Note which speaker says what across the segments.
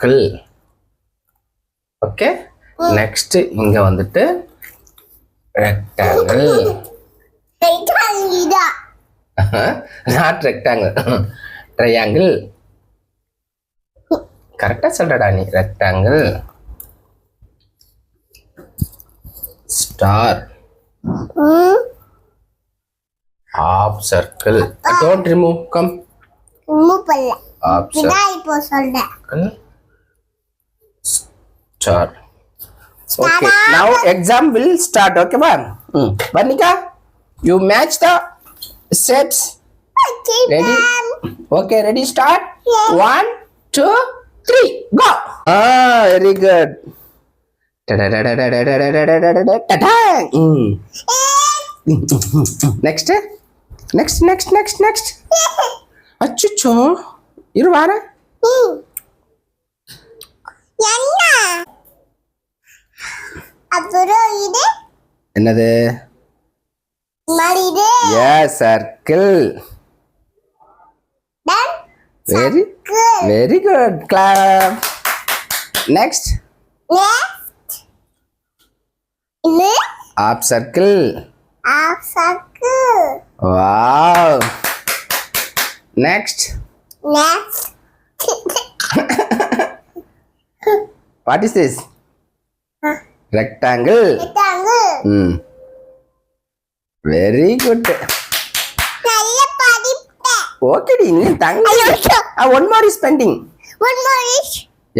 Speaker 1: Circle. Okay, next இங்க வந்துட்டு rectangle. Not rectangle, triangle. கரெக்டா சொல்றடா நீ. Rectangle, star, half circle. Don't remove. Come.
Speaker 2: Remove பண்ணல.
Speaker 1: Half
Speaker 2: இதான் இப்போ சொல்றேன்.
Speaker 1: Star. Okay. Now exam will start. Okay, ma'am. Varnika, you match the shapes.
Speaker 2: Okay,
Speaker 1: Ready?
Speaker 2: ma'am.
Speaker 1: Okay, ready? Start.
Speaker 2: Yeah.
Speaker 1: 1, 2, 3, go. Very good. Next. அச்சோ, இரு வார.
Speaker 2: என்ன? அப்புறம் இது
Speaker 1: என்னது?
Speaker 2: மரிது.
Speaker 1: Yes, circle.
Speaker 2: Then
Speaker 1: Very good. Clap. Next.
Speaker 2: இது
Speaker 1: Half circle.
Speaker 2: half circle.
Speaker 1: Wow. Next. What is this? Rectangle.
Speaker 2: Rectangle.
Speaker 1: Very good.
Speaker 2: நல்ல படிப்பேன்.
Speaker 1: Okay, நீ தங்க. One more is pending.
Speaker 2: One more is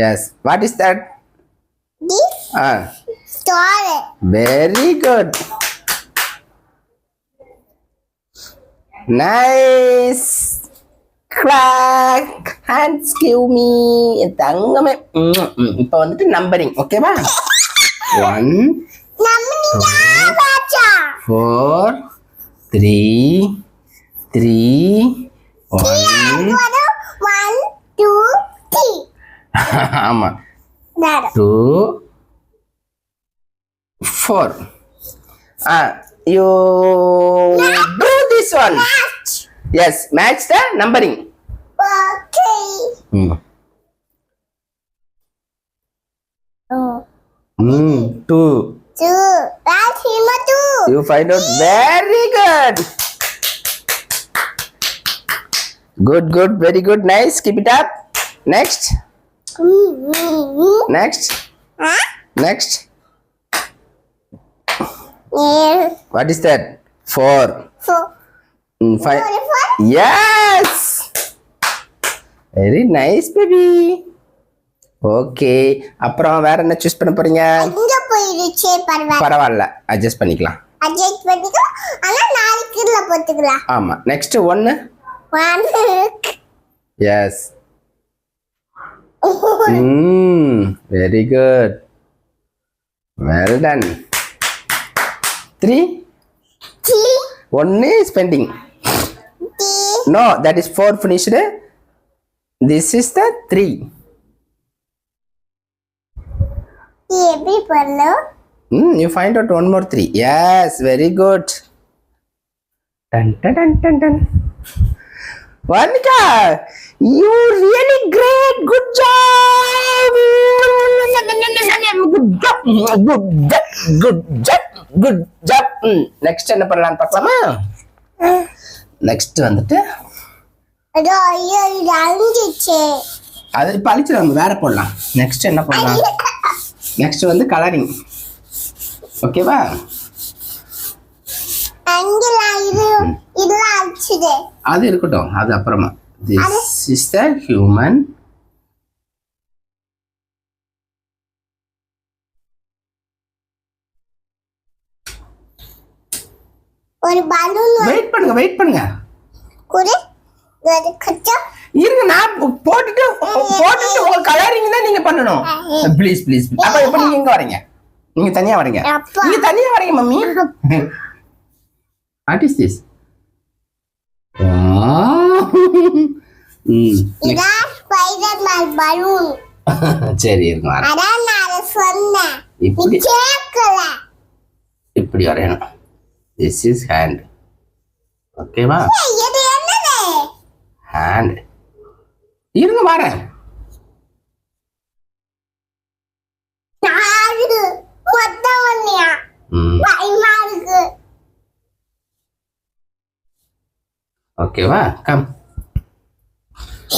Speaker 1: Yes. What is that?
Speaker 2: this star.
Speaker 1: Very good. Nice. Clap. Hands give me. தங்கமே. இப்போ வந்துட்டு numbering. ஓகேவா? 1,
Speaker 2: நம்ம நீங்க வாச்சா
Speaker 1: 4, 3, 1.
Speaker 2: 1 2 3.
Speaker 1: ஆமா. 2, 4. You do this one. Yes, match the numbering.
Speaker 2: Okay.
Speaker 1: 2.
Speaker 2: That's him too.
Speaker 1: You find out. Very good. Good. Very good. Nice. Keep it up. Next. Next.
Speaker 2: Yeah.
Speaker 1: What is that? 4. 5. Yes. Very nice, baby. Okay. அப்புறம் வேற என்ன choose பண்ண போறீங்க?
Speaker 2: இங்க போயிடுச்சே
Speaker 1: பரவாயில்ல, adjust பண்ணிக்கலாம்.
Speaker 2: Adjust பண்ணிக்கலாம். ஆனா நாளைக்குல போட்டுக்கலாம்.
Speaker 1: ஆமா. Next 1.
Speaker 2: 1.
Speaker 1: Yes. Very good. Well done. 3. 1 is pending. No, that is 4 finished. This is the 3.
Speaker 2: எப்படி பண்ணோம்?
Speaker 1: You find out one more 3. Yes, very good. Dun. Varnika, you really great. Good job. Good job. Next என்ன பண்ணலாம்னு பார்க்கலாமா? Next வந்துட்டு
Speaker 2: அதோ ஐயோ இது அழிஞ்சிச்சே.
Speaker 1: அது இப்ப அழிச்சு நம்ம வேற போடலாம். நெக்ஸ்ட் என்ன பண்ணலாம்? நெக்ஸ்ட் வந்து கலரிங். ஓகேவா?
Speaker 2: அங்கலாம் இது அழிச்சுது.
Speaker 1: அது இருக்கட்டும், அது அப்புறமா. This is the human.
Speaker 2: ஒரு பலூன்
Speaker 1: வெயிட் பண்ணுங்க.
Speaker 2: குரு அது கச்சா
Speaker 1: இருங்க, நான் போட்டுட்டு உங்க கலரிங் தான் நீங்க பண்ணணும். ப்ளீஸ். அப்ப எப்ப நீங்க எங்க வரீங்க? நீங்க தனியா வரீங்க. மம்மி. What is this?
Speaker 2: இதா ஸ்பைடர்மேன் பலூன்.
Speaker 1: சரி இருங்க.
Speaker 2: அதான் நான் சொன்னேன்.
Speaker 1: இப்படி
Speaker 2: கேக்கல.
Speaker 1: இப்படி வரையணும். This is hand. ஓகேவா?
Speaker 2: இது என்னது?
Speaker 1: hand. இருங்க வரேன். ஓகேவா கம்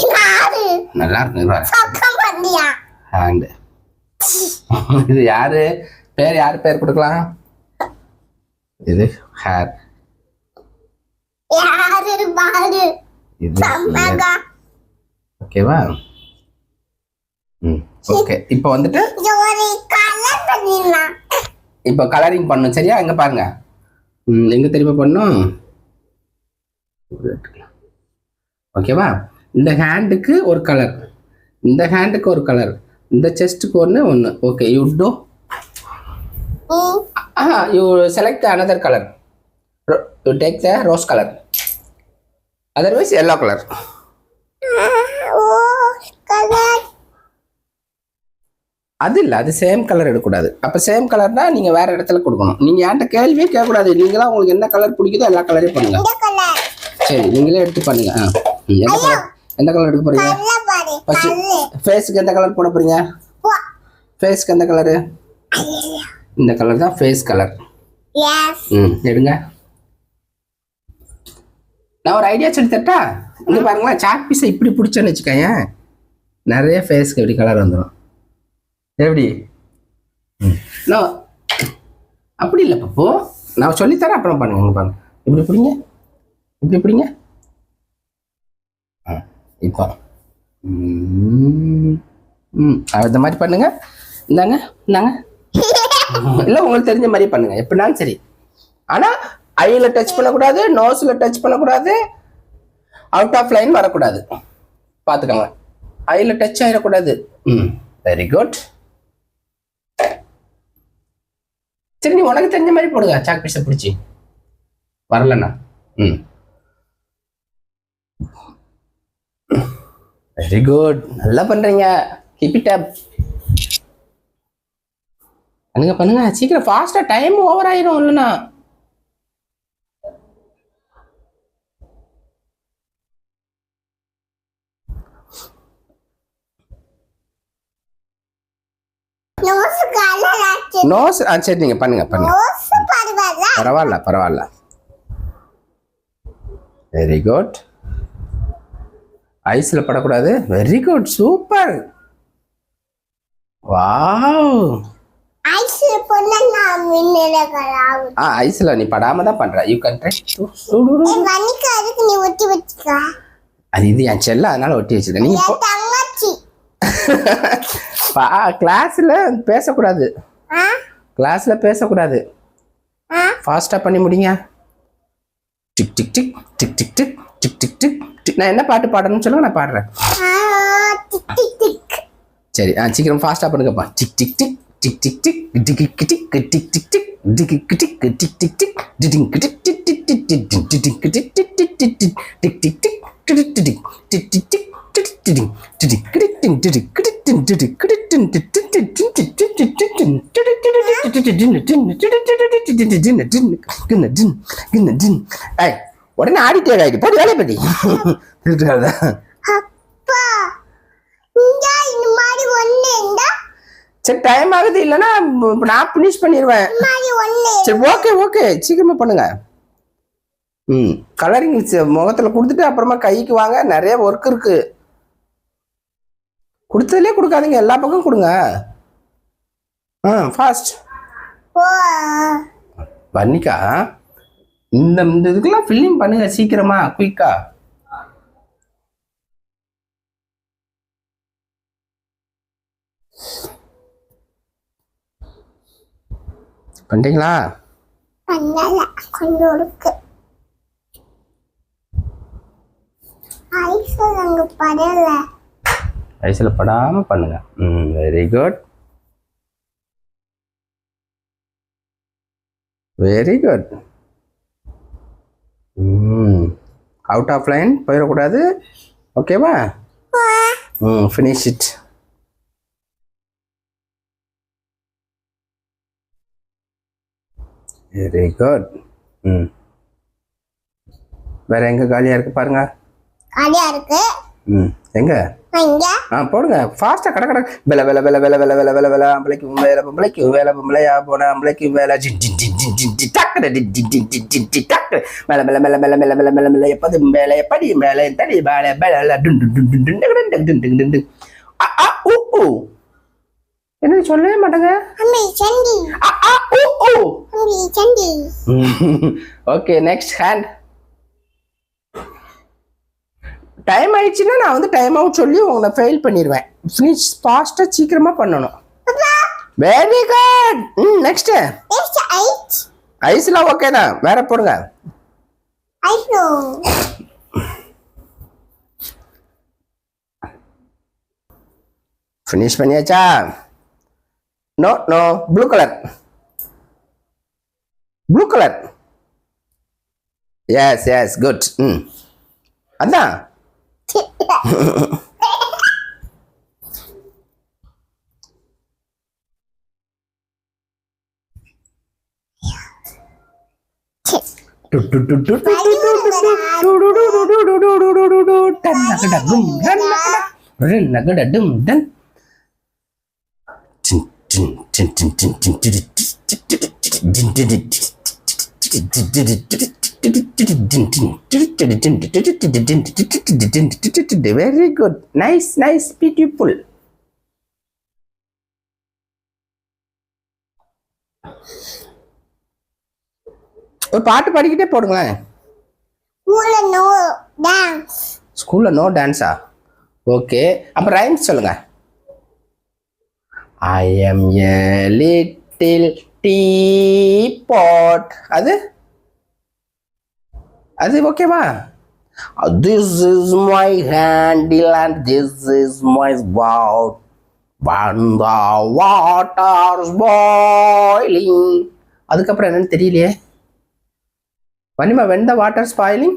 Speaker 2: யாரு
Speaker 1: நல்லா இருக்கு
Speaker 2: பக்கம் வந்தியா
Speaker 1: ஹேண்ட் இது யாரு யார் பேர் கொடுக்கலாம் இது ஹேர்
Speaker 2: யாரு பாரு
Speaker 1: இது
Speaker 2: சம்மகா
Speaker 1: ஓகேவா ஓகே இப்போ வந்துட்டு
Speaker 2: ஒரு கலர் பண்ணிடலாம்
Speaker 1: இப்போ கலரிங் பண்ணும் சரியா எங்க பாருங்க எங்க தெரியுமா பண்ணும் ஓகேவா இந்த ஹேண்டுக்கு ஒரு கலர் இந்த ஹேண்டுக்கு ஒரு கலர் இந்த செஸ்ட்டுக்கு ஒன்று okay you do you select another colour you take the rose colour otherwise yellow colour
Speaker 2: ஓ கலர்
Speaker 1: அது இல்லை அது சேம் கலர் எடுக்கக்கூடாது அப்போ சேம் கலர்னா நீங்கள் வேற இடத்துல கொடுக்கணும் நீங்கள் என்கிட்ட கேள்வியே கேட்கக்கூடாது நீங்களா உங்களுக்கு என்ன கலர் பிடிக்குதோ எல்லா கலரையும் பண்ணுங்க
Speaker 2: இந்த கலர்
Speaker 1: சரி நீங்களே எடுத்து பண்ணுங்க எந்த கலர் எடுக்க போறீங்க
Speaker 2: கலர் பாரு
Speaker 1: ஃபர்ஸ்ட்
Speaker 2: கலர்
Speaker 1: ஃபேஸ்க்கு எந்த கலர் போட போறீங்க ஃபேஸ்க்கு எந்த கலரு இந்த கலர் தான் ஃபேஸ் கலர்
Speaker 2: எஸ்
Speaker 1: எடுங்க நான் ஒரு ஐடியா சொல்லி தரட்டா இங்க பாருங்களேன் சாக் பீஸை இப்படி பிடிச்சேன்னு வச்சுக்கோங்க நிறைய ஃபேஸ்க்கு இப்படி கலர் வந்துடும் எப்படி நான் அப்படி இல்லை பப்போ நான் சொல்லித்தரேன் அப்புறம் பண்ணுங்க இங்க பாருங்க இப்படி பிடிங்க இப்படி பிடிங்க இப்போ அந்த மாதிரி பண்ணுங்க இந்தாங்க இந்தாங்க இல்லை உங்களுக்கு தெரிஞ்ச மாதிரி பண்ணுங்க எப்படினாலும் சரி ஆனால் ஐயில் டச் பண்ணக்கூடாது நோஸில் டச் பண்ணக்கூடாது அவுட் ஆஃப் லைன் வரக்கூடாது பார்த்துக்கோங்க ஐயில் டச் ஆகிடக்கூடாது வெரி குட் சரி நீ உனக்கு தெரிஞ்ச மாதிரி போடுங்க சாக் பீஸை பிடிச்சி வரலண்ணா வெரி குட் நல்லா பண்றீங்க கீப் இட் அப் பண்ணுங்க பண்ணுங்க சீக்கிரம் ஃபாஸ்டா டைம் ஓவர் ஆயிரும் இல்லைண்ணா
Speaker 2: நோஸ் கலர் ஆச்சு
Speaker 1: நோஸ் சரி நீங்க பண்ணுங்க பண்ணுங்க
Speaker 2: நோஸ் பரவாயில்ல
Speaker 1: பரவாயில்ல பரவாயில்ல வெரி குட் ஐஸில் படக்கூடாது வெரி குட் சூப்பர் வாவ்
Speaker 2: ஐஸ் பொண்ணு நான் மின்னல கலாவு
Speaker 1: ஐஸில் நீ படாம தான் பண்ற யூ கேன் ட்ரை
Speaker 2: வனிக்கு அதுக்கு நீ ஒட்டி வச்சுக்க
Speaker 1: அது இது என் செல்ல அதனால ஒட்டி வச்சிருக்கேன் நீங்க
Speaker 2: என் தங்கச்சி
Speaker 1: கிளாஸ்ல பேசக்கூடாது
Speaker 2: ஆ
Speaker 1: கிளாஸ்ல பேசக்கூடாது
Speaker 2: ஆ
Speaker 1: ஃபாஸ்டா பண்ணி முடிங்க tick tick tick tick tick tick tick tick tick tick நான் என்ன பாட்டு பாடணும்னு சொல்லுங்க நான் பாடுறேன்
Speaker 2: டிக் டிக் டிக்
Speaker 1: சரி சீக்கிரம் ஃபாஸ்டா பண்ணுங்கப்பா tick tick tick tick tick tick tick tick tick tick tick tick tick tick tick tick tick tick டிடிங் tick tick tick tick tick tick tick tick tick tick tick tick tick tick tick tick tick tick tick உடனே ஆடிட்டே ஆயிட்டு போட்டு வேலை படி
Speaker 2: அப்பா இங்க இந்த மாதிரி ஒண்ணு இருந்தா
Speaker 1: சரி டைம் ஆகுது இல்லைன்னா நான் பினிஷ் பண்ணிடுவேன்
Speaker 2: இந்த மாதிரி ஒண்ணு
Speaker 1: சரி ஓகே ஓகே சீக்கிரமா பண்ணுங்க கலரிங் முகத்துல கொடுத்துட்டு அப்புறமா கைக்கு வாங்க நிறைய ஒர்க் இருக்கு கொடுத்ததுலே கொடுக்காதீங்க எல்லா பக்கம் கொடுங்க ஃபாஸ்ட்
Speaker 2: ஓ
Speaker 1: வன்னிக்கா இந்த இதுக்கெல்லாம் ஃபில்லிங் பண்ணுங்க சீக்கிரமா குயிக்கா பண்ணிட்டீங்களா
Speaker 2: பண்ணல கொஞ்சம் இருக்கு ஐஸ் அங்க படல
Speaker 1: ஐஸில் படாம பண்ணுங்க very good very good out of line போயிடக்கூடாது ஓகேவா ஃபினிஷ் இட் வெரி குட் வேற எங்க காலியா இருக்கு பாருங்க
Speaker 2: காலியா இருக்கு
Speaker 1: எங்க
Speaker 2: இங்க
Speaker 1: போடுங்க ஃபாஸ்டா கட கட வெல வெல வெல வெல வெல வெல வெல வெல அம்பளைக்கு வேலை பொம்பளையா போன அம்பளைக்கு வேலை ஜின் ஜின் ஜின் ஜின் ஜின் ஜின் டக்கு ஜின் ஜின் ஜின் ஜின் ஜின் ஜின் டக்கு மேல மேல மேல மேல மேல மேல மேல மேல எப்போது மேல எப்படி மேல தடி மேல மேல டுன் டுன் டுன் டுன் டுன் டுன் டுன் டுன் டுன் டுன் அ ஆ ஊ ஊ என்ன சொல்லவே மாட்டேங்க
Speaker 2: அம்மி சண்டி
Speaker 1: அ ஆ ஊ ஊ
Speaker 2: அம்மி சண்டி
Speaker 1: ஓகே நெக்ஸ்ட் ஹேண்ட் டைம் ஆயிடுச்சுன்னா நான் வந்து டைம் அவுட் சொல்லி உங்களை ஃபெயில் பண்ணிடுவேன் ஃபினிஷ் ஃபாஸ்ட்டாக சீக்கிரமாக பண்ணணும் வெரி குட் நெக்ஸ்ட்
Speaker 2: ஐஸ்
Speaker 1: ஐஸ்லாம் ஓகே தான் வேற போடுங்க
Speaker 2: ஐஸ் நோ
Speaker 1: ஃபினிஷ் பண்ணியாச்சா no no blue colour yes yes good அதான் Very good. Nice, beautiful. ஒரு பாட்டு பாடிக்கிட்டே போடுங்களேன். ஸ்கூல்ல நோ டான்ஸா? ஓகே. அப்ப ரைம்ஸ் சொல்லுங்க. I am a little teapot. அது ஓகேவா? This is my handle and this is my spout. When the water's boiling. அதுக்கப்புறம் என்னன்னு தெரியலையே. வனிமா when the water's boiling?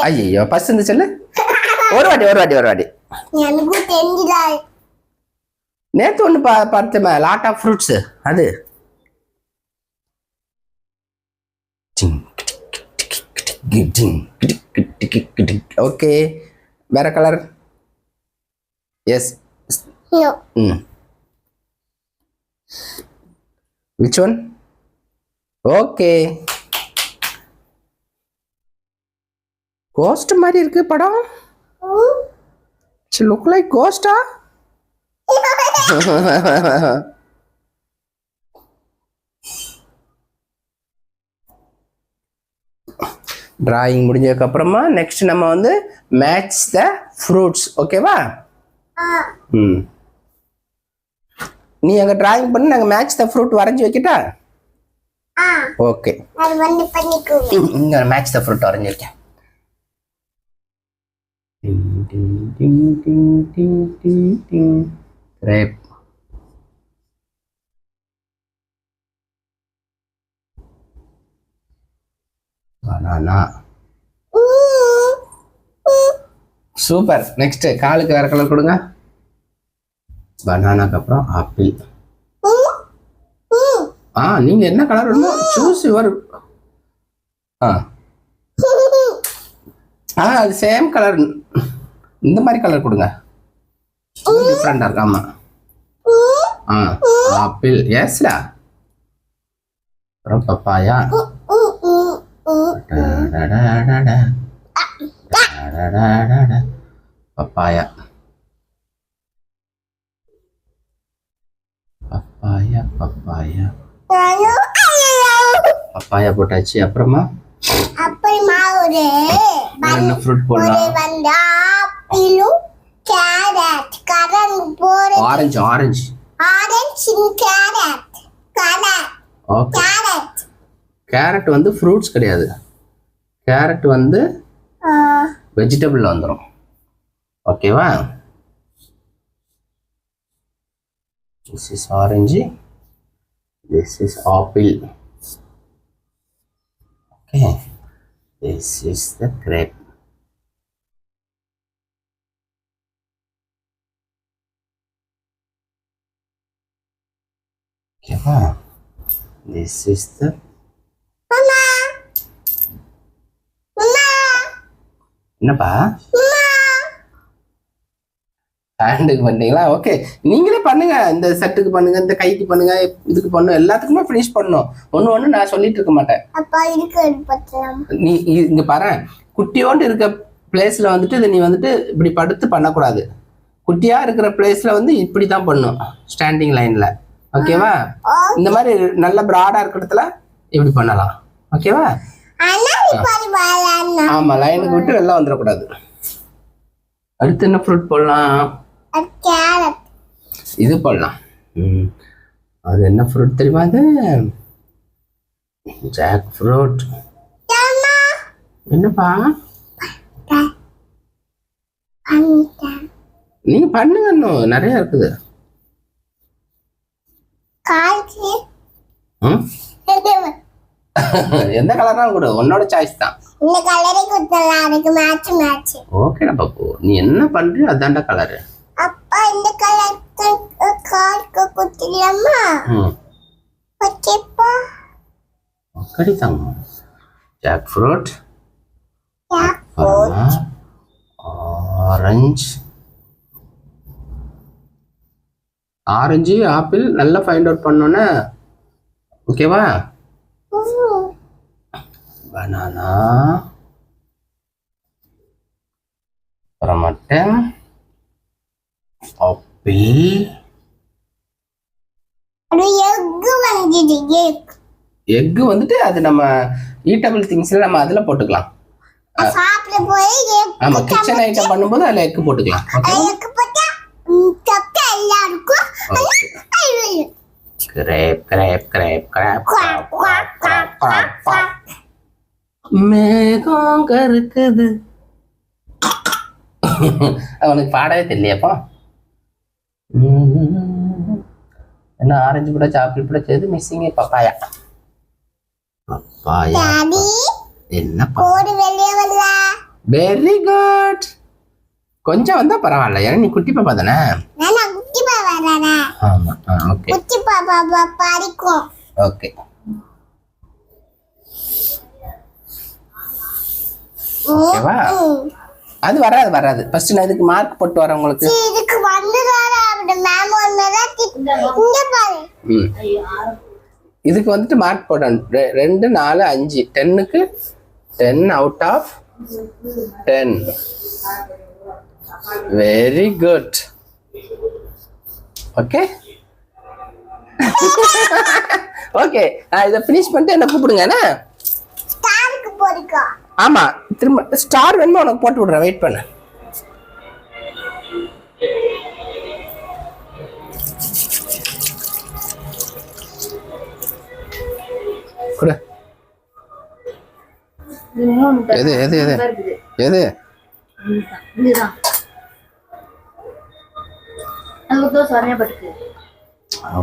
Speaker 1: ஐயோ ஃபர்ஸ்ட் இருந்து சொல்லு. ஒரு வாட்டி.
Speaker 2: எனக்கு தெரியல.
Speaker 1: நேத்து ஒன்று பார்த்தேன் லாட் ஆஃப் ஃப்ரூட்ஸ் அது. ஓகே வேற colour yes which one okay ghost மாதிரி இருக்கு படம் லுக் லைக் கோஸ்டா டிராயிங் முடிஞ்சதுக்கு அப்புறமா நெக்ஸ்ட் நம்ம வந்து மேட்ச் த ஃப்ரூட்ஸ் ஓகேவா நீ அங்க டிராயிங் பண்ணி நாங்க மேட்ச் த ஃப்ரூட் வரைஞ்சி வைக்கிட்டா ஓகே இங்க மேட்ச் த ஃப்ரூட் வரைஞ்சி வைக்க கிரேப் பனானா சூப்பர் நெக்ஸ்ட் காலுக்கு வேற கலர் கொடுங்க பனானாக்கு அப்புறம் ஆப்பிள் நீங்க என்ன கலர் வேணுமோ சூஸ் யுவர் அது சேம் கலர் இந்த மாதிரி கலர் கொடுங்க டிஃப்ரெண்டா இருக்கு ஆமா ஆப்பிள் எஸ்டா அப்புறம் papaya papaya papaya papaya papaya போட்டாச்சு அப்புறமா என்ன ஃப்ரூட் போடலாம் ஆரஞ்சு ஆரஞ்சு ஓகே கேரட் வந்து ஃப்ரூட்ஸ் கிடையாது கேரட் வந்து வெஜிடபிள் வந்துடும் ஓகேவா this is orange this is apple okay this is the grape okay this is the என்னப்பா ஹேண்டுக்கு பண்ணீங்களா? ஓகே, நீங்களே பண்ணுங்க. இந்த செட்டுக்கு பண்ணுங்க, இந்த கைக்கு பண்ணுங்க, இதுக்கு பண்ணும், எல்லாத்துக்குமே ஃபினிஷ் பண்ணணும். ஒன்று நான் சொல்லிட்டு இருக்க மாட்டேன்.
Speaker 2: அப்பா இருக்கு
Speaker 1: நீ இங்க பாரு, குட்டியோண்டு இருக்க பிளேஸ்ல வந்துட்டு இதை நீ வந்துட்டு இப்படி படுத்து பண்ணக்கூடாது. குட்டியா இருக்கிற பிளேஸ்ல வந்து இப்படி தான் பண்ணும், ஸ்டாண்டிங் லைன்ல. ஓகேவா? இந்த மாதிரி நல்ல பிராடா இருக்கிற இடத்துல இப்படி பண்ணலாம். ஓகேவா? ஆமா, லைனுக்கு விட்டு வெளில வந்துடக்கூடாது. அடுத்து என்ன ஃப்ரூட் போடலாம்? இது போடலாம். அது என்ன ஃப்ரூட் தெரியுமா? அது ஜாக் ஃப்ரூட். என்னப்பா நீங்க பண்ணுங்க, இன்னும் நிறைய இருக்குது. எந்த கலர்னாலும் கூட உன்னோட சாய்ஸ் தான்.
Speaker 2: இந்த கலரே கொடுத்தலாம், அதுக்கு மேட்ச் மேட்ச்.
Speaker 1: ஓகேடா பாப்பு, நீ என்ன பண்றியோ அதான்டா கலர்.
Speaker 2: அப்பா இந்த கலர் கார்க்கு கொடுத்துடலாமா? ஓகேப்பா.
Speaker 1: ஓகே தாங்க. ஜாக் ஃப்ரூட், ஆரஞ்சு, ஆப்பிள் நல்லா ஃபைண்ட் அவுட் பண்ணோன்னே. ஓகேவா? பனானா, அப்புறமட்டு ஆப்பிள், எக் வந்துட்டு அது நம்ம ஈட்டபிள் திங்ஸ்ல நம்ம அதுல போட்டுக்கலாம். ஆமா, கிச்சன் ஐட்டம் பண்ணும்போது அதுல எக் போட்டுக்கலாம். கிரேப் கிரேப் கிரேப் கிரேப் மேகம் கருக்குது. அவனுக்கு பாடவே தெரியலையாப்பா. என்ன ஆரஞ்சு கூட சாப்பிட்டு கூட செய்து மிஸ்ஸிங் பப்பாயா. பப்பாயா என்ன? Very good. கொஞ்சம் வந்தா பரவாயில்ல, ஏன்னா நீ குட்டி பாப்பா தானே. ஆமா, ஓகே.
Speaker 2: குட்டி பாப்பா படிக்கும்.
Speaker 1: ஓகே, ஓகேவா? அது வராது. ஃபர்ஸ்ட் நான் இதுக்கு மார்க் போட்டு வரேன் உங்களுக்கு.
Speaker 2: இதுக்கு வந்துறாரா அப்படி மேம் வந்ததா இங்க பாரு.
Speaker 1: இதுக்கு வந்துட்டு மார்க் போடணும். 2 4 5 10க்கு 10 out of 10. Very good. Okay okay, இதை ஃபினிஷ் பண்ணிட்டு என்ன கூப்பிடுங்க. என்ன
Speaker 2: ஸ்டாருக்கு போடுங்க.
Speaker 1: ஆமா, திரும்ப ஸ்டார் வேணுமா உனக்கு போட்டு விடுறேன், வெயிட் பண்ணு. குடு. எது எது எது எது?
Speaker 3: இதுதான்.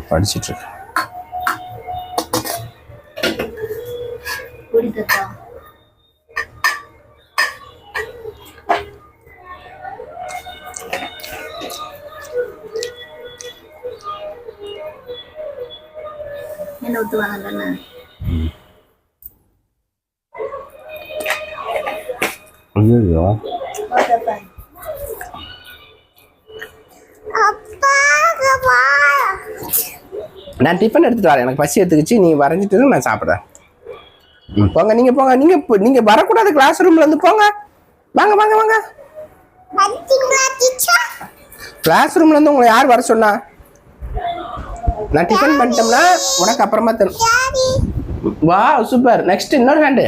Speaker 1: படிச்சுட்டு இருக்கு.
Speaker 3: என்ன ஊத்துவாங்க தானே?
Speaker 1: ஐயோ, நான் டிஃபன் எடுத்துட்டு வரேன், எனக்கு பசி எடுத்துக்கிச்சு. நீ வரைஞ்சிட்டு நான் சாப்பிட்றேன். போங்க, நீங்க போங்க. நீங்க வரக்கூடாது, கிளாஸ் ரூம்ல இருந்து போங்க. வாங்க வாங்க வாங்க. கிளாஸ் ரூம்ல இருந்து உங்களை யார் வர சொன்னா? நான் டிஃபன் பண்ணிட்டோம்னா உனக்கு அப்புறமா தரும். வா, சூப்பர். நெக்ஸ்ட் இன்னொரு ஹேண்டு.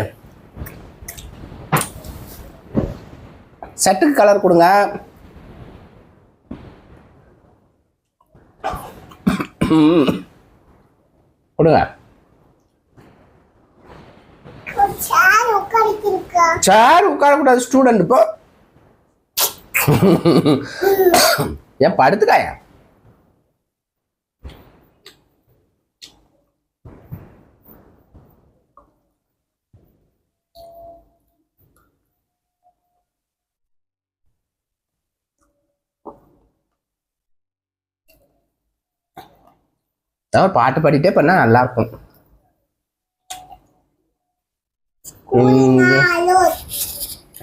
Speaker 1: செட்டுக்கு கலர் கொடுங்க. கொடுங்க. சேர் உட்காரக்கூடாது, ஸ்டூடெண்ட். இப்போ ஏன் படுத்துக்காயா? பாட்டு பாடிட்டே பண்ணா நல்லா இருக்கும்.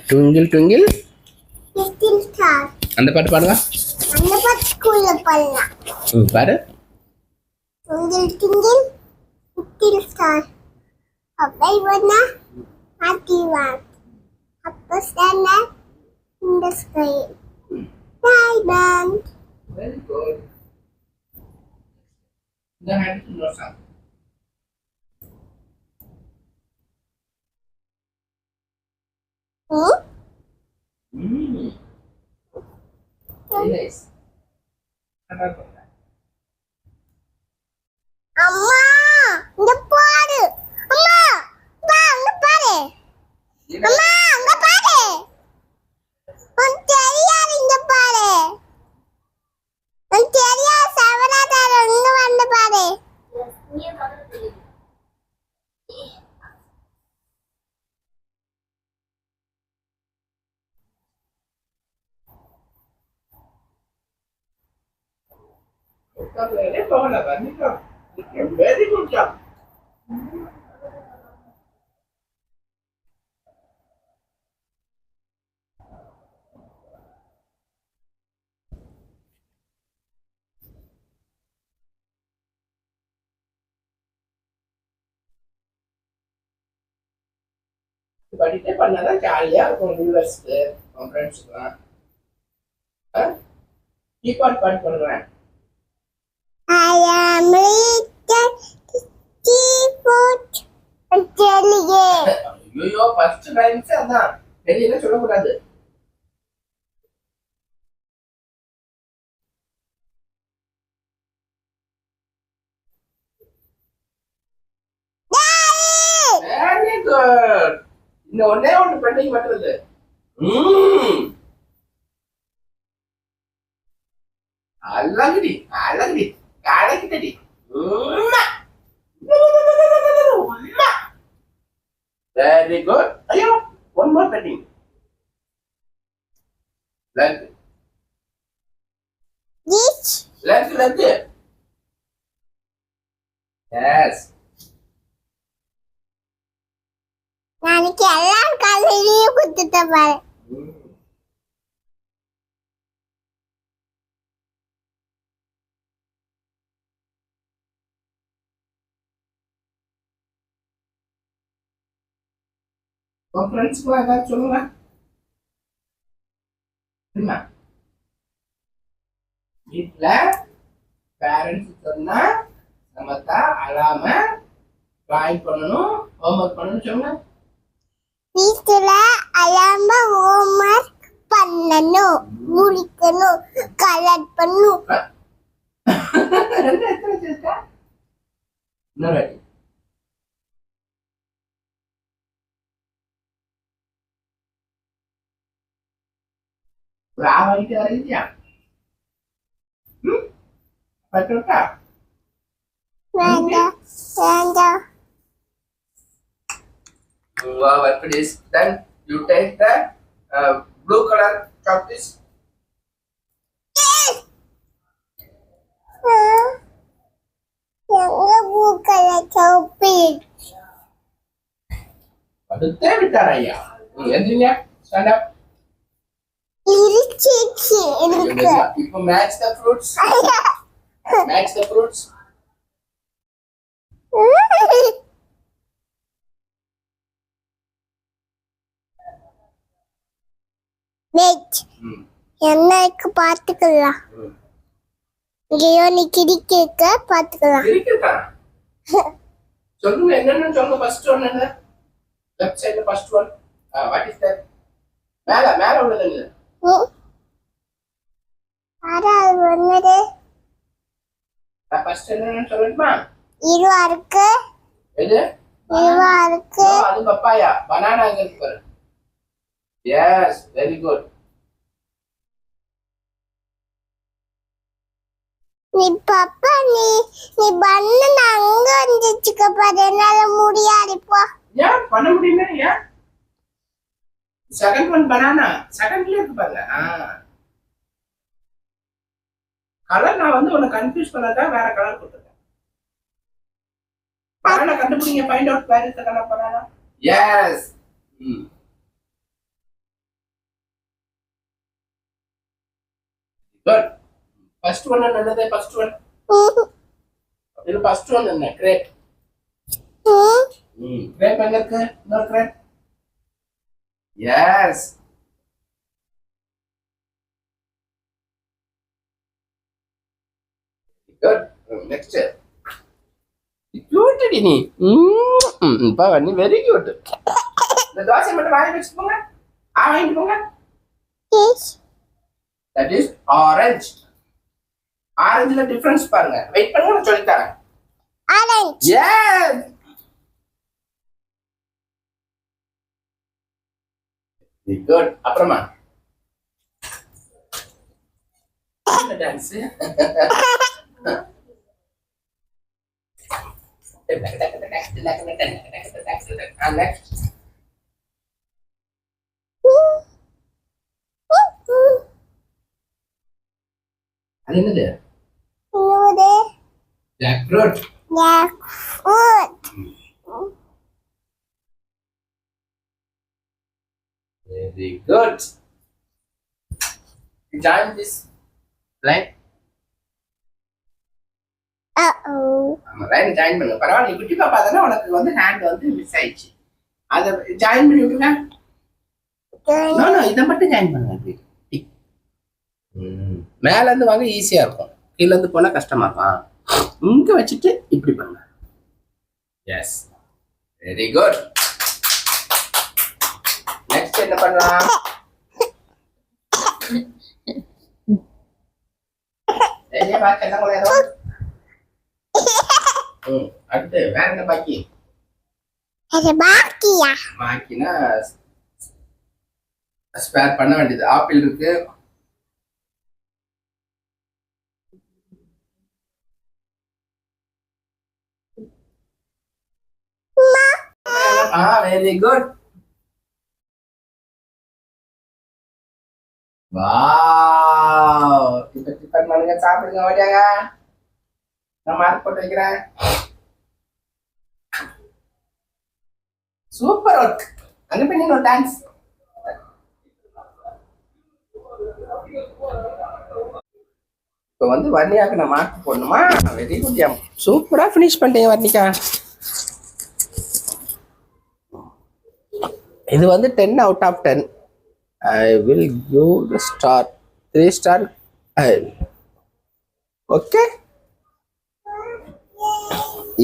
Speaker 1: Twinkle twinkle
Speaker 2: little star.
Speaker 1: அந்த பாட்டு பாடுவா.
Speaker 2: அந்த பாட்டு ஸ்கூல்ல பாடலாம்.
Speaker 1: பாரு.
Speaker 2: Twinkle twinkle little star. அப்பை வண்ணா ஆட்டிவான். அப்ப standard in the sky. Diamond.
Speaker 1: Very good. The hand to know some. Very nice.
Speaker 2: அம்மா இங்க பாரு. அம்மா பா அங்க பாரு. அம்மா அங்க பாரு. உன் தெரியாது இங்க பாரு. உன் தெரியாது சவராதார இங்க வந்து பாரு.
Speaker 1: Very good job. படிட்டே பண்ணாதான் ஜாலியா இருக்கும் வியூவர்ஸ்க்கு உன் ஃப்ரெண்ட்ஸுக்குலாம். கீபாட் பாட்டு பண்ணுறேன்.
Speaker 2: I am little keyboard. தெரியலையே.
Speaker 1: ஐயோ ஃபர்ஸ்ட் லைன்ஸ் அதான் வெளியில சொல்லக்கூடாது. Very good. இந்த ஒண்ணே ஒண்ணு பெண்டிங் பண்றது. அழகுடி அழகுடி கலக்கிட்டடி. Very good. ஐயோ one more pending. Leg.
Speaker 2: This.
Speaker 1: Leg. Yes.
Speaker 2: நாளைக்கு எல்லாம் காலையிலேயே குத்துட்ட பாரு.
Speaker 1: உன் ஃப்ரெண்ட்ஸ்க்குலாம் ஏதாவது சொல்லுங்க. என்ன வீட்டில் பேரண்ட்ஸ் சொன்னா சமத்தா அழாம டிராயிங் பண்ணணும், ஹோம்ஒர்க் பண்ணணும் சொல்லுங்க.
Speaker 2: வீட்டுல அலாம ஹோம்ஒர்க் பண்ணணும், முடிக்கணும், கலர் பண்ணணும்.
Speaker 1: இன்னொரு வாட்டி. ஒரு ஆவாயிட்டு வரையா பட்டா
Speaker 2: வேண்டாம் வேண்டாம்.
Speaker 1: Work is done. You take the blue color chalk piece.
Speaker 2: எங்க பூக்கல சோப்பி
Speaker 1: அடுத்தே விட்டார் ஐயா. எந்திரிங்க, stand up.
Speaker 2: இருந்துச்சு எனக்கு.
Speaker 1: இப்போ match the fruits. Match the fruits.
Speaker 2: Wait, என்னைக்கு பாத்துக்கலாம். இங்கேயோ நீ கிடிக்க பாத்துக்கலாம்.
Speaker 1: இருக்கா? சொல்லுங்க என்னன்னு சொல்லுங்க. ஃபர்ஸ்ட் ஒன் என்ன? லெஃப்ட் சைடுல first one. What is that? மேல உள்ளது என்ன?
Speaker 2: ஆறாவது ஒன்னது.
Speaker 1: ஃபர்ஸ்ட் என்னன்னு சொல்லணுமா?
Speaker 2: இருவா இருக்கு.
Speaker 1: எது?
Speaker 2: இருவா இருக்கு.
Speaker 1: அது பப்பாயா. பனானா எங்க இருக்கு பாரு. Yes, very good.
Speaker 2: நீ பாப்பா நீ பண்ண அங்க வந்துச்சுக்க பாரு. என்னால முடியாது இப்போ.
Speaker 1: ஏன் பண்ண முடியல? ஏன்? Second one banana. செகண்ட்ல இருக்கு பாருங்க. கலர் நான் வந்து உன்னை கன்ஃபியூஸ் பண்ணதா வேற கலர் கொடுத்துருக்கேன். பனானா கண்டுபிடிங்க. Find out where is the colour banana. Yes. Good. First one என்னது? ஃபர்ஸ்ட் ஒன் இது ஃபர்ஸ்ட் ஒன் என்ன? கிரேப். கிரேப் எங்க இருக்கு? இன்னொரு grape. Yes. Good. Next. Cute நீ. பா நீ வெரி கியூட். இந்த தோசை மட்டும் வாங்கி வச்சு போங்க. வாங்கிட்டு போங்க. That is orange. ஆரஞ்சுல டிஃபரன்ஸ் பாருங்க. வெயிட் பண்ணுங்க, நான் சொல்லி தரேன்.
Speaker 2: ஆரஞ்சு.
Speaker 1: Yes. Very good. அப்புறமா என்ன டான்ஸ்? Next. அது என்னது?
Speaker 2: இன்னொரு
Speaker 1: jackfruit.
Speaker 2: Jackfruit.
Speaker 1: Very good. Join this line. Line join பண்ணுங்க. பரவாயில்ல, நீ குட்டி பாப்பா தானே, உனக்கு வந்து ஹேண்ட் வந்து மிஸ் ஆயிடுச்சு. அதை ஜாயின் பண்ணி விட்டுங்க. நோ இதை மட்டும் ஜாயின் பண்ணுங்க. அப்படி மேல இருந்து வாங்க ஈஸியா இருக்கும், கீழ இருந்து போனா கஷ்டமா இருக்கும். இங்க வச்சுட்டு இப்படி பண்ணுங்க. S, very good. நெக்ஸ்ட் என்ன பண்ணலாம்? அடுத்து வேற என்ன பாக்கி? பாக்கினா ஸ்பேர் பண்ண வேண்டியது. ஆப்பிள் இருக்கு, வெரி குட். வாவ், இப்ப டிஃபன் பண்ணுங்க, சாப்பிடுங்க. ஓடியாங்க, நான் மார்க் போட்டு வைக்கிறேன். Super work. அங்க போய் நீங்க டான்ஸ். இப்போ வந்து வர்ணியாக்கு நான் மார்க் போடணுமா? வெரி குட், சூப்பரா ஃபினிஷ் பண்ணிட்டீங்க வர்ணிகா. இது வந்து 10 out of 10. I will give the star 3 star. Okay,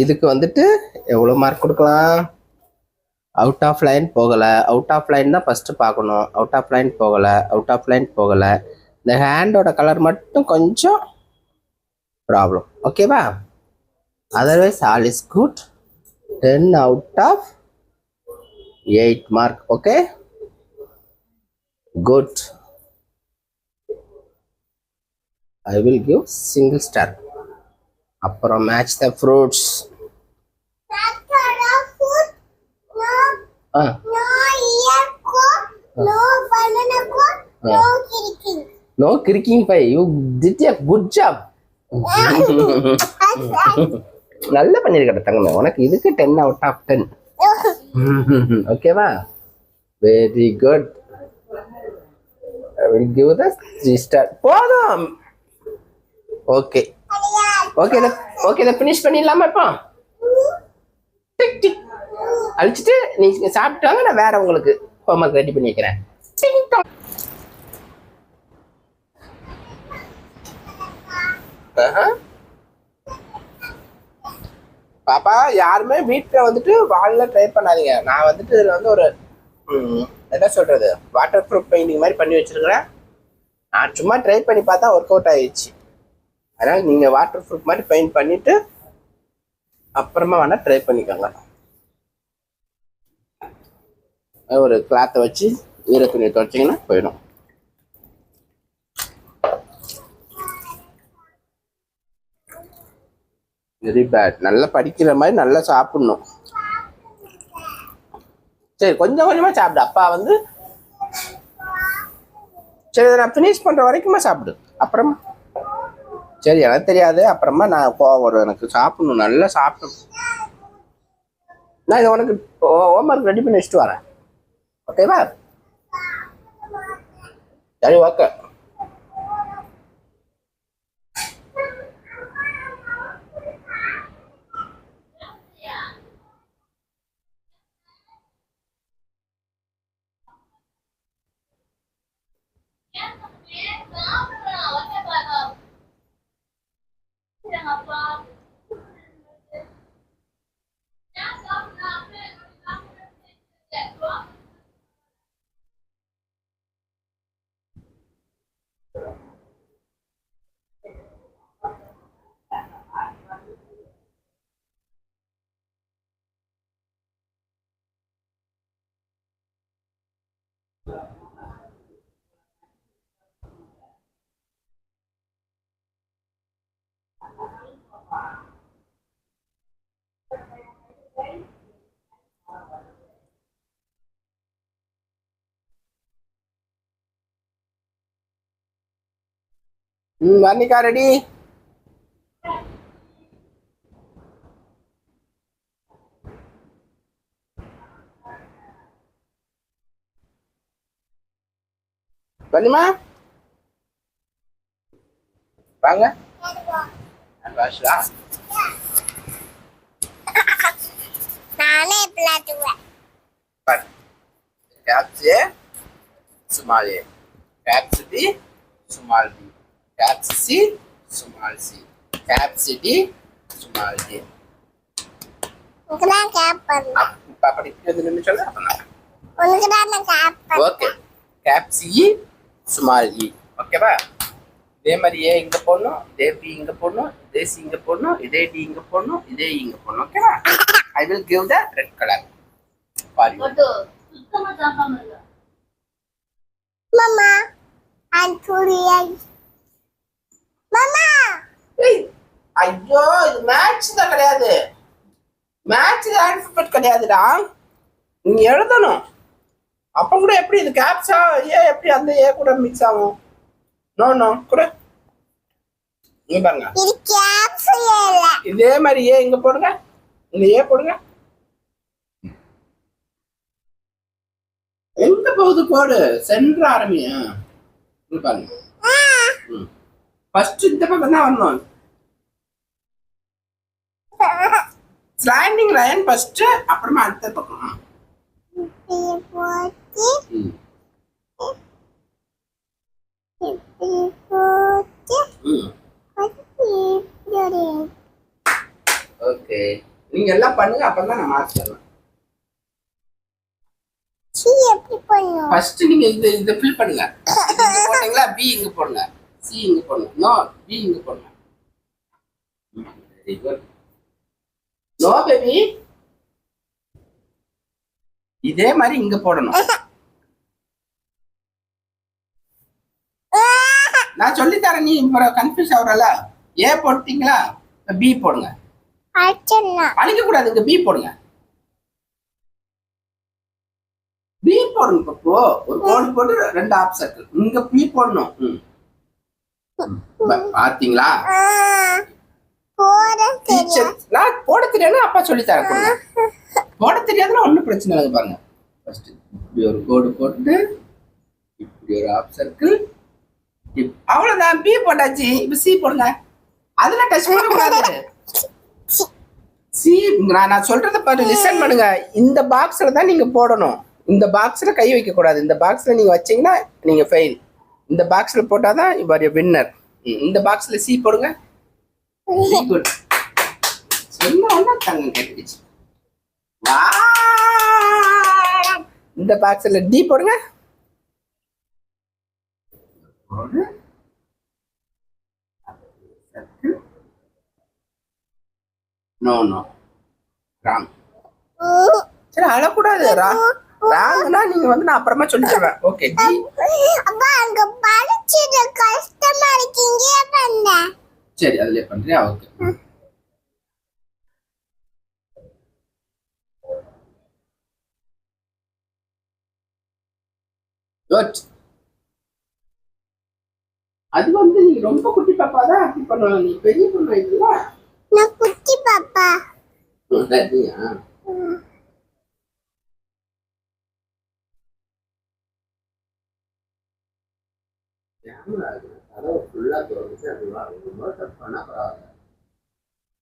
Speaker 1: இதுக்கு வந்துட்டு எவ்வளவு மார்க் கொடுக்கலாம்? அவுட் ஆஃப் லைன் போகல. அவுட் ஆஃப் லைன் தான் ஃபர்ஸ்ட் பார்க்கணும். அவுட் ஆஃப் லைன் போகல, அவுட் ஆஃப் லைன் போகல. இந்த ஹேண்டோட கலர் மட்டும் கொஞ்சம் ப்ராப்ளம். ஓகேவா? Otherwise all is good. 10 out of 8 mark. Okay, good. I will give single star. அப்புறம் match the fruits. No cricking pie. You did a good job. நல்லா பண்ணிருக்கட்ட தங்கமே. உனக்கு இதுக்கு 10 out of 10. ஓகேவா? Very good. I will give the 3 star. போதும். Okay okay okay, இதை finish பண்ணிடலாமா? இப்போ டிக் டிக் அழிச்சிட்டு நீங்க சாப்பிட்டாங்க, நான் வேற உங்களுக்கு ஹோம்ஒர்க் ரெடி பண்ணி வைக்கிறேன். பாப்பா, யாருமே வீட்டில் வந்துட்டு வால்ல ட்ரை பண்ணாதீங்க. நான் வந்துட்டு இதில் வந்து ஒரு என்ன சொல்றது, வாட்டர் ப்ரூஃப் பெயிண்டிங் மாதிரி பண்ணி வச்சிருக்கிறேன். நான் சும்மா ட்ரை பண்ணி பார்த்தா ஒர்க் அவுட் ஆயிடுச்சு. அதனால நீங்க வாட்டர் ப்ரூஃப் மாதிரி பெயிண்ட் பண்ணிட்டு அப்புறமா வேணா ட்ரை பண்ணிக்கோங்க. ஒரு கிளாத்தை வச்சு ஈர துணியை துவைச்சிங்கன்னா போயிடும். Very bad. நல்லா படிக்கிற மாதிரி நல்லா சாப்பிடணும். சரி, கொஞ்சம் கொஞ்சமா சாப்பிடு. அப்பா வந்து சரி, நான் ஃபினிஷ் பண்ற வரைக்குமா சாப்பிடு. அப்புறமா சரி, எனக்கு தெரியாது. அப்புறமா நான் கோவம் வரும் எனக்கு. சாப்பிடணும், நல்லா சாப்பிடணும். நான் இதை உனக்கு ஹோம்ஒர்க் ரெடி பண்ணி வச்சுட்டு வரேன். ஓகேவா? சரி, ஓகே. வர்ணிகா ரெடி? வர்ணிமா வாங்க.
Speaker 2: நானே விளையாடுவேன்.
Speaker 1: Caps A, small a. Caps B, small b. Caps C, small c. Caps D, small d.
Speaker 2: உனக்குதான் கேப்பன்.
Speaker 1: பாப்பா இப்படி வந்து நின்று சொல்ல அப்பனா.
Speaker 2: உனக்குதான் நான் கேப்பன்.
Speaker 1: Okay. Caps E, small e. ஓகேவா? இதே மாதிரி ஏ இங்க போடணும், இதே பி இங்க போடணும், இதே சி இங்க போடணும், இதே டி இங்க போடணும், இதே இங்க போடணும். ஓகேவா? I will give the red color for you.
Speaker 3: போட்டு சுத்தமா சாப்பாம இல்ல.
Speaker 2: மாமா அன்சுரியல். மாமா
Speaker 1: ஏய், ஐயோ இது மேட்ச் தான் கிடையாது. மேட்ச் ஆல்பபெட் கிடையாதுடா. நீ எழுதணும். அப்ப கூட எப்படி இது கேப்ஸா ஏ எப்படி அந்த ஏ கூட மிக்ஸ் ஆகும்? நோ நோ கூட இங்க பாருங்க.
Speaker 2: இது கேப்சூல்.
Speaker 1: இதே மாதிரி ஏ இங்க போடுங்க. இந்த ஏ போடுங்க. எங்க போகுது கோடு? சென்டர் ஆரம்பியா? இங்க பாருங்க. ஃபர்ஸ்ட் இந்த பக்கம் தான் வரணும். ஸ்லாண்டிங் லைன் ஃபர்ஸ்ட், அப்புறமா அடுத்த பக்கம்.
Speaker 2: போட்டு
Speaker 1: ம்.
Speaker 2: போட்டு
Speaker 1: ம்.
Speaker 2: இப்படி
Speaker 1: ஓகே, நீங்க எல்லாம் பண்ணுங்க, அப்பதான் நான் மார்க் தருவேன்.
Speaker 2: சி எப்படி பண்ணும்?
Speaker 1: ஃபர்ஸ்ட் நீங்க இந்த ஃபில் பண்ணுங்க. இது இங்க போட்டீங்களா? பி இங்க போடுங்க, சி இங்க போடுங்க. நோ, பி இங்க போடுங்க. Very good. நோ பேபி, இதே மாதிரி இங்க போடணும். நான் சொல்லி தரேன், நீ கன்ஃபியூஸ் ஆகுறல. ஏ போட்டீங்களா? பி போடுங்க.
Speaker 2: அச்சனா
Speaker 1: அழிக்க கூடாது, இங்க பி போடுங்க. பி போடுங்க. இப்போ ஒரு கோடு போட்டு ரெண்டு ஆப் சர்க்கிள் இங்க பி போடணும். பாத்தீங்களா?
Speaker 2: போட
Speaker 1: டீச்சர் நான் போட தெரியாதுன்னா அப்பா சொல்லி தரேன். கொடுங்க. போட தெரியாதுன்னா ஒன்றும் பிரச்சனை இல்லை. பாருங்க, ஃபர்ஸ்ட் இப்படி ஒரு கோடு போட்டு இப்படி ஒரு ஆப் சர்க்கிள். அவ்வளவுதான், பி போட்டாச்சு. இப்ப சி போடுங்க. அதுல டச் பண்ணக்கூடாது. சி நான் சொல்றத பாரு, லிசன் பண்ணுங்க. இந்த பாக்ஸ்ல தான் நீங்க போடணும். இந்த பாக்ஸ்ல கை வைக்க கூடாது. இந்த பாக்ஸ்ல நீங்க வச்சீங்கன்னா நீங்க ஃபெயில். இந்த பாக்ஸ்ல போட்டாதான் யூ ஆர் எ வின்னர். இந்த பாக்ஸ்ல சி போடுங்க. Very good. சொன்னா தங்க கேட்டுச்சு. இந்த பாக்ஸ்ல டி போடுங்க. No no, wrong. சரி, அழக்கூடாது. ராங்னா நீங்க வந்து நான் அப்புறமா சொல்லி தருவேன். Okay D.
Speaker 2: அப்பா அங்க படிச்சது கஷ்டமா இருக்கீங்க பண்ண.
Speaker 1: சரி, அதுல பண்றியா? ஓகே. குட். அது வந்து நீ ரொம்ப குட்டி பாப்பா தான் அப்படி பண்ணுவாங்க. நீ பெரிய பொண்ணு இல்ல.
Speaker 2: நான் குட்டி பாப்பா.
Speaker 1: சரியா?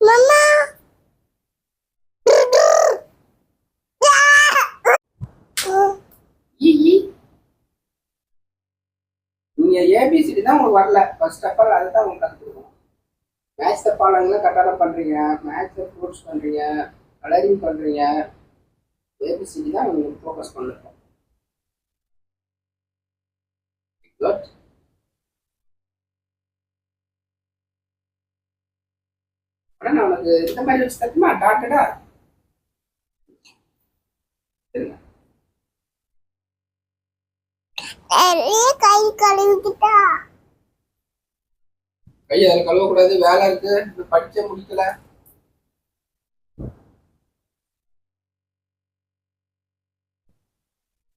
Speaker 2: மாமா
Speaker 1: நீங்க ஏபிசிடி தான் உங்களுக்கு வரல. ஃபர்ஸ்ட் ஆஃப் ஆல் அதை தான் உங்களுக்கு கற்றுக் கொடுக்கணும். மேத்ஸ் பாடங்களை கட்டாரம் பண்றீங்க, மேத்ஸ்ல ஃப்ரூட்ஸ் பண்றீங்க, கலரிங் பண்றீங்க. ஏபிசிடி தான் உங்களுக்கு ஃபோக்கஸ் பண்ணிருக்கோம். குட். ஆனா நான் உனக்கு இந்த மாதிரி வச்சு தட்டுமா டாட்டடா சரிங்க.
Speaker 2: கை கழுவிக்கிட்டா
Speaker 1: கை அதில் கழுவக்கூடாது, வேலை இருக்கு, படிச்சே முடிக்கல.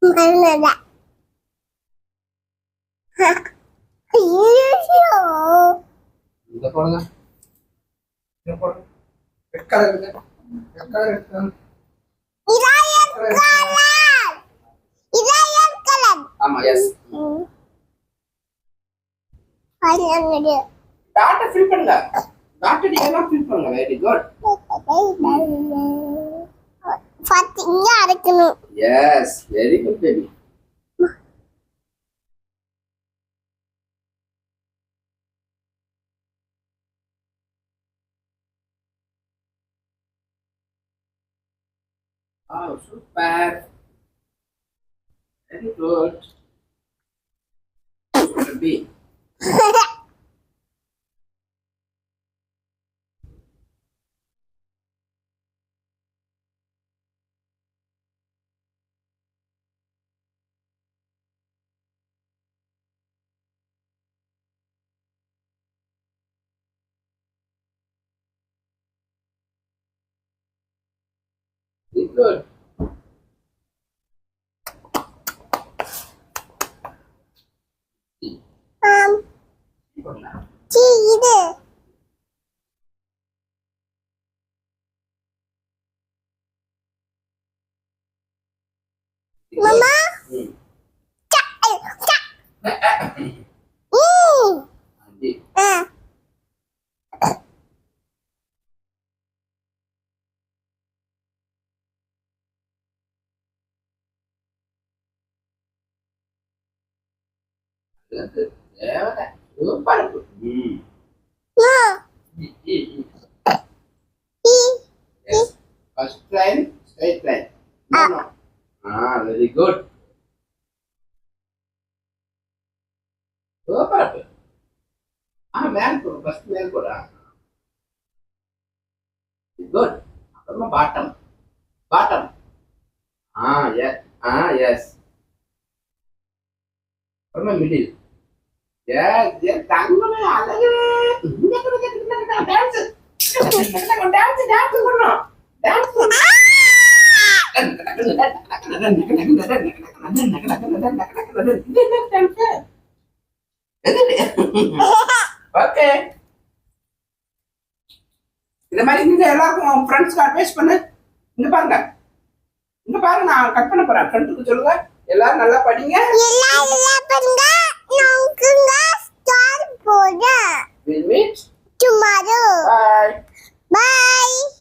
Speaker 2: மறந்துடா. ஐயோ
Speaker 1: போடுங்க. இதை போடுங்க. ரெட் கலர் இருக்கு. ரெட் கலர் இருக்கு. ஆமா எஸ். டாட்டா ஃபில் பண்ணுங்க. டாட்டா நீங்க ஃபில் பண்ணுங்க. Very good.
Speaker 2: பாத்தீங்க அரைக்கணும்.
Speaker 1: Yes very good baby. Oh, super. Very good. Baby. Good.
Speaker 2: இது மாமா
Speaker 1: Super. Yes. First line, straight line. No, no. Ah, very good. Super. Man put first man put. Good. Apparama bottom. Bottom. Yes. Yes. Apparama middle. Yes, yes. Tangame alage. Dance. Dance பண்ணனும். Dance. Okay. இந்த மாதிரி நீங்க எல்லாருக்கும் ஃப்ரெண்ட்ஸ்க்கு advice பண்ணு. இங்க பாருங்க. நான் கட் பண்ண போறேன். ஃப்ரெண்ட்ஸ்க்கு சொல்லுங்க. எல்லாரும் நல்லா படிங்க.
Speaker 2: எல்லாம் பண்ணுங்க. நோக்குங்க. ஸ்டார் போடுங்க.
Speaker 1: We'll meet
Speaker 2: tomorrow.
Speaker 1: Bye.
Speaker 2: Bye.